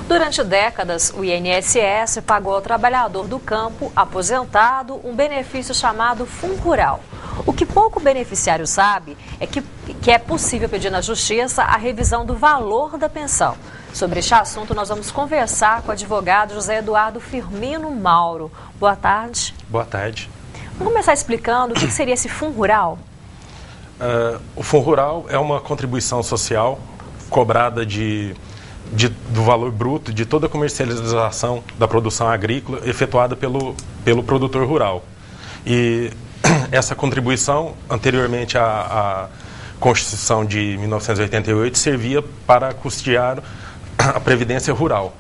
Durante décadas, o INSS pagou ao trabalhador do campo aposentado um benefício chamado Fundo Rural. O que pouco beneficiário sabe é que é possível pedir na Justiça a revisão do valor da pensão. Sobre este assunto, nós vamos conversar com o advogado José Eduardo Firmino Mauro. Boa tarde. Boa tarde. Vamos começar explicando o que seria esse Fundo Rural? O Fundo Rural é uma contribuição social cobrada do valor bruto de toda a comercialização da produção agrícola efetuada pelo produtor rural. E essa contribuição, anteriormente à Constituição de 1988, servia para custear a Previdência Rural,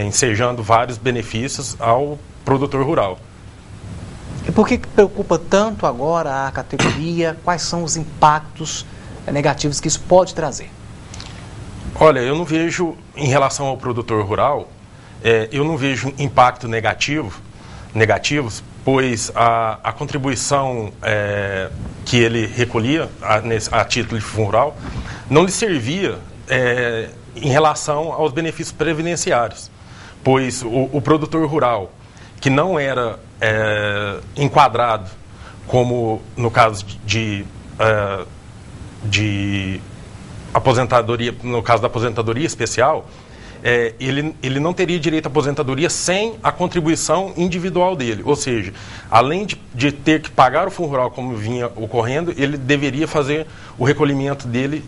ensejando vários benefícios ao produtor rural. E por que preocupa tanto agora a categoria? Quais são os impactos negativos que isso pode trazer? Olha, eu não vejo, em relação ao produtor rural, eu não vejo impacto negativos, pois a contribuição que ele recolhia a título de fundo rural não lhe servia em relação aos benefícios previdenciários, pois o produtor rural que não era enquadrado como no caso de aposentadoria, no caso da aposentadoria especial, ele não teria direito à aposentadoria sem a contribuição individual dele. Ou seja, além de ter que pagar o fundo rural como vinha ocorrendo, ele deveria fazer o recolhimento dele,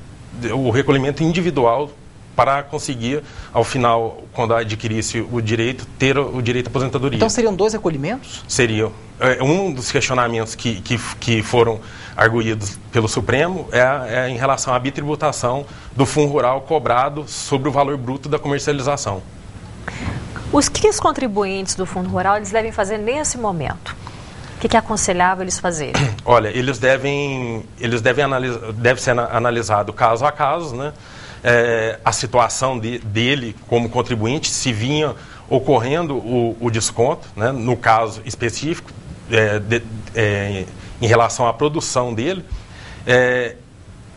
o recolhimento individual, para conseguir, ao final, quando adquirisse o direito, ter o direito à aposentadoria. Então seriam dois recolhimentos? Seriam. Um dos questionamentos que foram arguídos pelo Supremo é em relação à bitributação do fundo rural cobrado sobre o valor bruto da comercialização. Os contribuintes do fundo rural eles devem fazer nesse momento? O que é aconselhável eles fazerem? Olha, deve ser analisado caso a caso, né? A situação dele como contribuinte, se vinha ocorrendo o desconto, né, no caso específico, em relação à produção dele,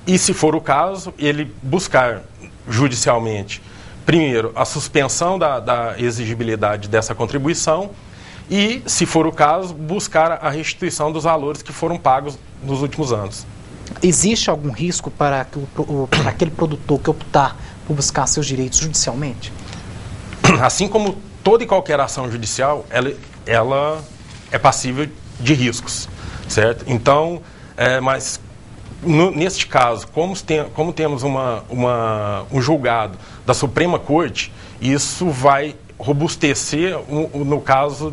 e se for o caso, ele buscar judicialmente, primeiro, a suspensão da exigibilidade dessa contribuição e, se for o caso, buscar a restituição dos valores que foram pagos nos últimos anos. Existe algum risco para aquele produtor que optar por buscar seus direitos judicialmente? Assim como toda e qualquer ação judicial, ela é passível de riscos, certo? Então, mas neste caso, como temos um julgado da Suprema Corte, isso vai robustecer no caso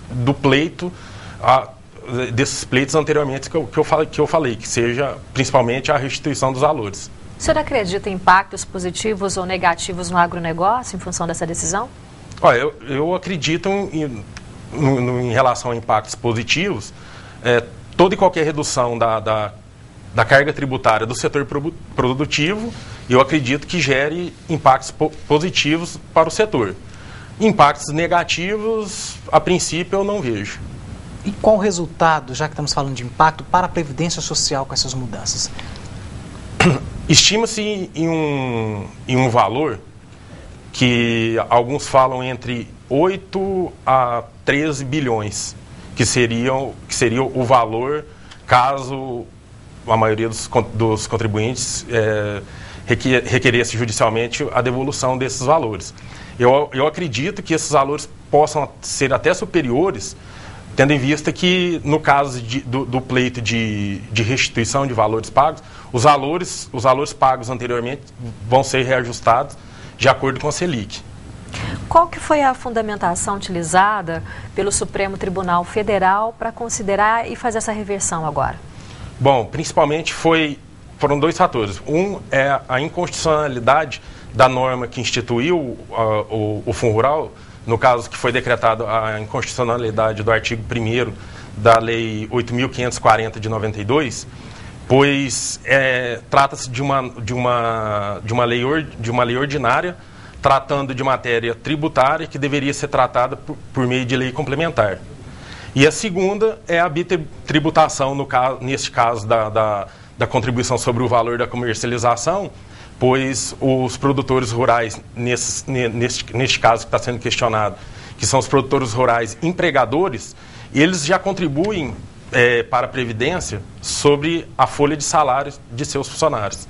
do pleito, desses pleitos anteriormente que eu falei, que seja principalmente a restituição dos valores. O senhor acredita em impactos positivos ou negativos no agronegócio em função dessa decisão? Olha, eu acredito em relação a impactos positivos, toda e qualquer redução da carga tributária do setor produtivo, eu acredito que gere impactos positivos para o setor. Impactos negativos, a princípio, eu não vejo. E qual o resultado, já que estamos falando de impacto, para a Previdência Social com essas mudanças? Estima-se em um valor que alguns falam entre 8 a 13 bilhões, que seria o valor caso a maioria dos contribuintes requeresse judicialmente a devolução desses valores. Eu acredito que esses valores possam ser até superiores, tendo em vista que, no caso do pleito de restituição de valores pagos, os valores pagos anteriormente vão ser reajustados de acordo com a Selic. Qual que foi a fundamentação utilizada pelo Supremo Tribunal Federal para considerar e fazer essa reversão agora? Bom, principalmente foram dois fatores. Um é a inconstitucionalidade da norma que instituiu o Fundo Rural, no caso que foi decretado a inconstitucionalidade do artigo 1º da Lei 8.540 de 92, pois trata-se de uma lei ordinária tratando de matéria tributária que deveria ser tratada por meio de lei complementar. E a segunda é a bitributação, neste caso da contribuição sobre o valor da comercialização, pois os produtores rurais, neste caso que está sendo questionado, que são os produtores rurais empregadores, eles já contribuem para a Previdência sobre a folha de salários de seus funcionários.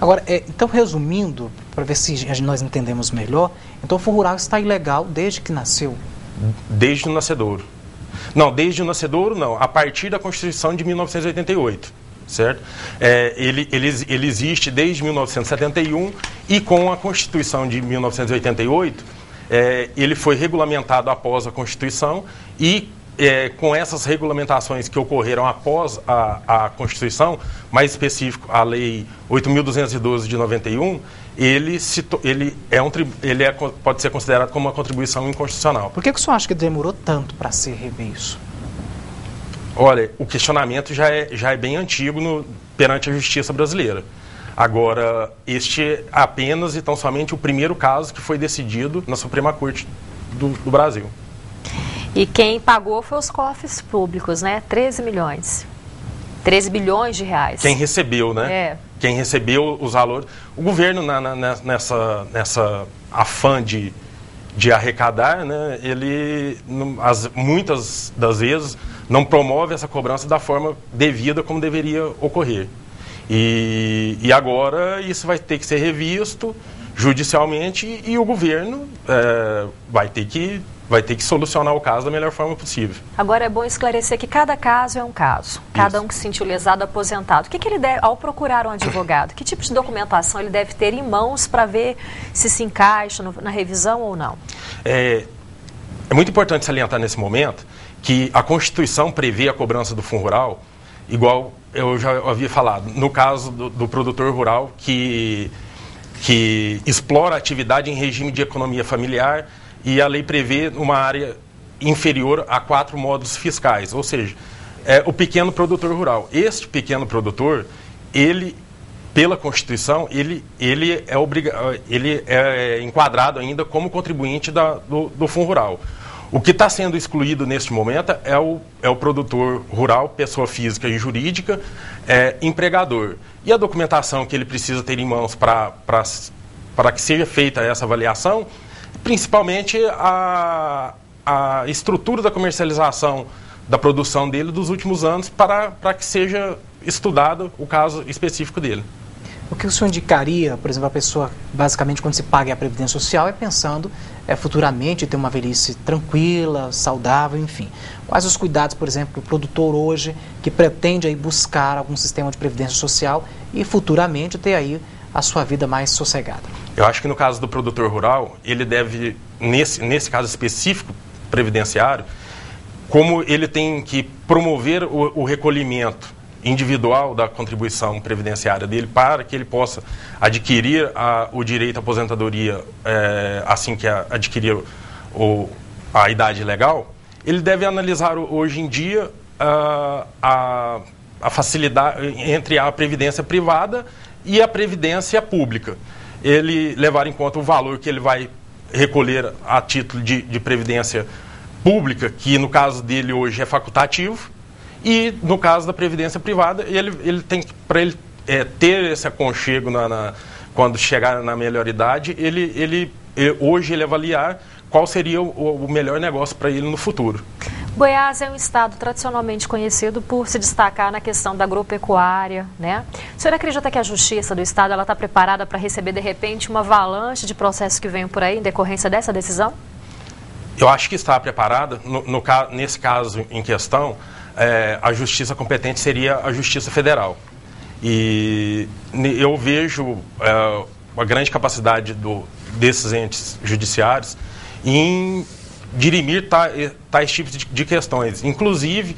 Agora, então resumindo, para ver se nós entendemos melhor, então o Fundo Rural está ilegal desde que nasceu? Desde o nascedouro. Não, desde o nascedouro não, a partir da Constituição de 1988, certo? Ele existe desde 1971 e com a Constituição de 1988, ele foi regulamentado após a Constituição e com essas regulamentações que ocorreram após a Constituição, mais específico, a Lei 8.212 de 91, ele pode ser considerado como uma contribuição inconstitucional. Por que o senhor acha que demorou tanto para se rever isso? Olha, o questionamento já é bem antigo perante a justiça brasileira. Agora, este é apenas e tão somente o primeiro caso que foi decidido na Suprema Corte do Brasil. E quem pagou foi os cofres públicos, né? 13 milhões. 13 bilhões de reais. Quem recebeu, né? Quem recebeu os valores. O governo, nessa afã de arrecadar, né, ele, muitas das vezes, não promove essa cobrança da forma devida como deveria ocorrer. E agora isso vai ter que ser revisto judicialmente e o governo vai ter que solucionar o caso da melhor forma possível. Agora é bom esclarecer que cada caso é um caso. Cada um que se sentiu lesado, aposentado. O que ele deve, ao procurar um advogado, que tipo de documentação ele deve ter em mãos para ver se encaixa na revisão ou não? É muito importante salientar nesse momento que a Constituição prevê a cobrança do Fundo Rural, igual eu já havia falado, no caso do produtor rural que explora a atividade em regime de economia familiar, e a lei prevê uma área inferior a 4 módulos fiscais, ou seja, o pequeno produtor rural. Este pequeno produtor, ele, pela Constituição, ele é enquadrado ainda como contribuinte do Fundo Rural. O que está sendo excluído neste momento é o produtor rural, pessoa física e jurídica, empregador. E a documentação que ele precisa ter em mãos para que seja feita essa avaliação, principalmente a estrutura da comercialização da produção dele dos últimos anos para que seja estudado o caso específico dele. O que o senhor indicaria, por exemplo, a pessoa, basicamente, quando se paga a Previdência Social, é pensando futuramente ter uma velhice tranquila, saudável, enfim. Quais os cuidados, por exemplo, do produtor hoje que pretende aí buscar algum sistema de Previdência Social e futuramente ter aí a sua vida mais sossegada? Eu acho que no caso do produtor rural, ele deve, nesse caso específico previdenciário, como ele tem que promover o recolhimento individual da contribuição previdenciária dele para que ele possa adquirir o direito à aposentadoria assim que adquirir a idade legal, ele deve analisar hoje em dia a facilidade entre a previdência privada e a previdência pública. Ele levar em conta o valor que ele vai recolher a título de previdência pública, que no caso dele hoje é facultativo, e no caso da previdência privada, ele tem que, para ele ter esse aconchego quando chegar na melhor idade, hoje ele avaliar qual seria o melhor negócio para ele no futuro. Goiás é um estado tradicionalmente conhecido por se destacar na questão da agropecuária, né? O senhor acredita que a justiça do estado está preparada para receber, de repente, uma avalanche de processos que venham por aí em decorrência dessa decisão? Eu acho que está preparada. Nesse caso em questão, a justiça competente seria a Justiça Federal. E eu vejo uma grande capacidade desses entes judiciários em dirimir tais tipos de questões. Inclusive,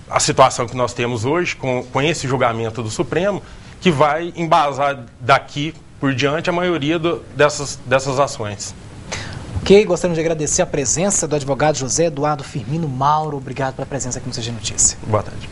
a situação que nós temos hoje, com esse julgamento do Supremo, que vai embasar daqui por diante a maioria dessas ações. Ok, gostaríamos de agradecer a presença do advogado José Eduardo Firmino Mauro. Obrigado pela presença aqui no CG Notícia. Boa tarde.